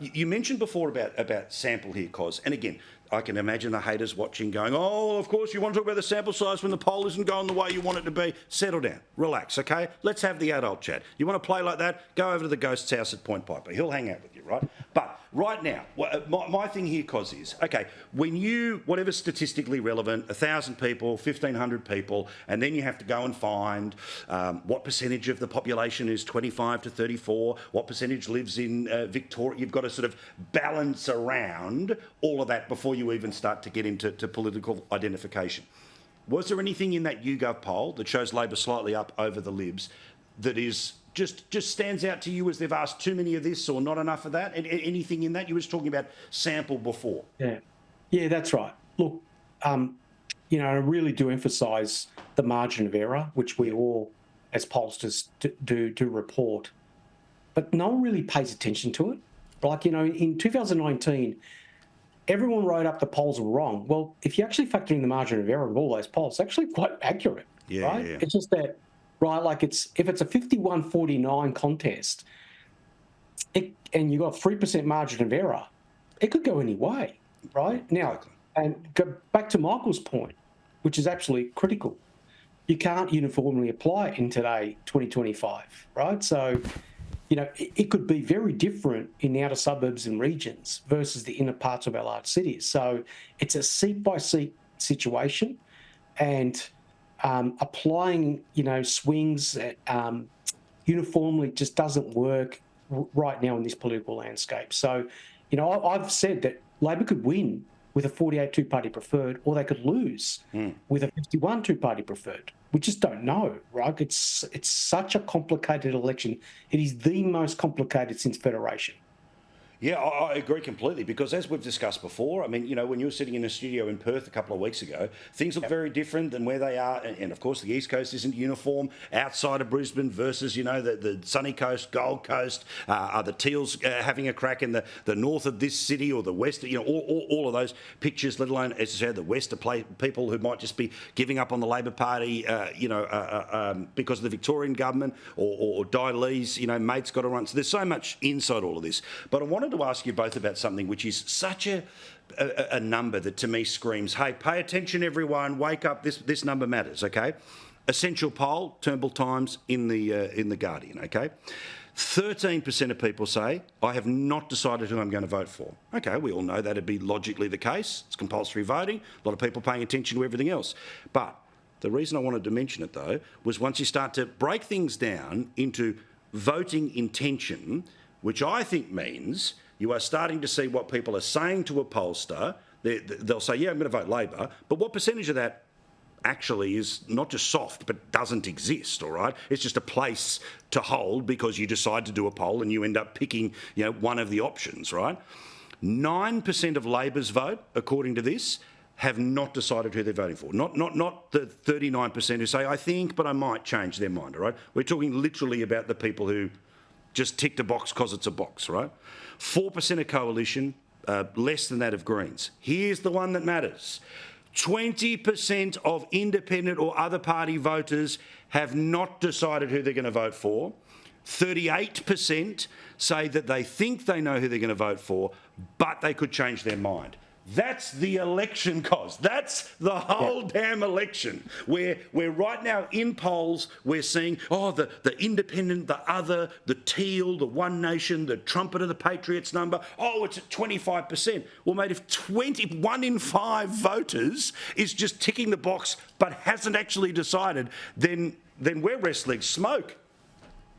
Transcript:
You mentioned before about sample here, Cos, and again, I can imagine the haters watching going, oh, of course, you want to talk about the sample size when the poll isn't going the way you want it to be. Settle down. Relax, okay? Let's have the adult chat. You want to play like that? Go over to the ghost's house at Point Piper. He'll hang out with you, right? But right now, my thing here, Cos, is, okay, when you, whatever's statistically relevant, 1,000 people, 1,500 people, and then you have to go and find what percentage of the population is 25 to 34, what percentage lives in Victoria. You've got to sort of balance around all of that before you even start to get into political identification. Was there anything in that YouGov poll that shows Labor slightly up over the Libs that is just stands out to you as they've asked too many of this or not enough of that? Anything in that? You were talking about sample before. Yeah, that's right. Look, I really do emphasise the margin of error, which we all, as pollsters, do report. But no one really pays attention to it. Like, in 2019, everyone wrote up the polls were wrong. Well, if you actually factor in the margin of error of all those polls, it's actually quite accurate, right? Yeah. It's just that, right, like if it's a 51-49 contest and you've got a 3% margin of error, it could go any way, right? Now, and go back to Michael's point, which is absolutely critical. You can't uniformly apply it in today, 2025, right? So, it could be very different in the outer suburbs and regions versus the inner parts of our large cities. So it's a seat-by-seat situation, and applying, swings uniformly just doesn't work right now in this political landscape. So, I've said that Labor could win with a 48 two-party preferred, or they could lose with a 51 two-party preferred. We just don't know, right? It's such a complicated election. It is the most complicated since Federation. Yeah, I agree completely, because as we've discussed before, I mean, when you were sitting in a studio in Perth a couple of weeks ago, things look very different than where they are. And of course, the East Coast isn't uniform outside of Brisbane versus, the sunny coast, Gold Coast. Are the Teals having a crack in the north of this city or the west? All of those pictures, let alone, as I said, the west of people who might just be giving up on the Labor Party, because of the Victorian government or Di Lee's, mate's got to run. So there's so much inside all of this. But I wanted to ask you both about something which is such a number that to me screams, hey, pay attention everyone, wake up, this number matters, okay? Essential poll, Turnbull Times in the Guardian, okay? 13% of people say, I have not decided who I'm going to vote for. Okay, we all know that'd be logically the case. It's compulsory voting, a lot of people paying attention to everything else. But the reason I wanted to mention it, though, was once you start to break things down into voting intention, which I think means you are starting to see what people are saying to a pollster. They'll say, yeah, I'm going to vote Labor, but what percentage of that actually is not just soft, but doesn't exist, all right? It's just a place to hold because you decide to do a poll and you end up picking, one of the options, right? 9% of Labor's vote, according to this, have not decided who they're voting for. Not the 39% who say, I think, but I might change their mind, all right? We're talking literally about the people who just ticked a box because it's a box, right? 4% of Coalition, less than that of Greens. Here's the one that matters. 20% of independent or other party voters have not decided who they're going to vote for. 38% say that they think they know who they're going to vote for, but they could change their mind. That's the election, Cos. That's the whole damn election. Where right now in polls, we're seeing, the independent, the other, the teal, the One Nation, the trumpet of the Patriots number, it's at 25%. Well, mate, if 1 in 5 voters is just ticking the box but hasn't actually decided, then we're wrestling smoke.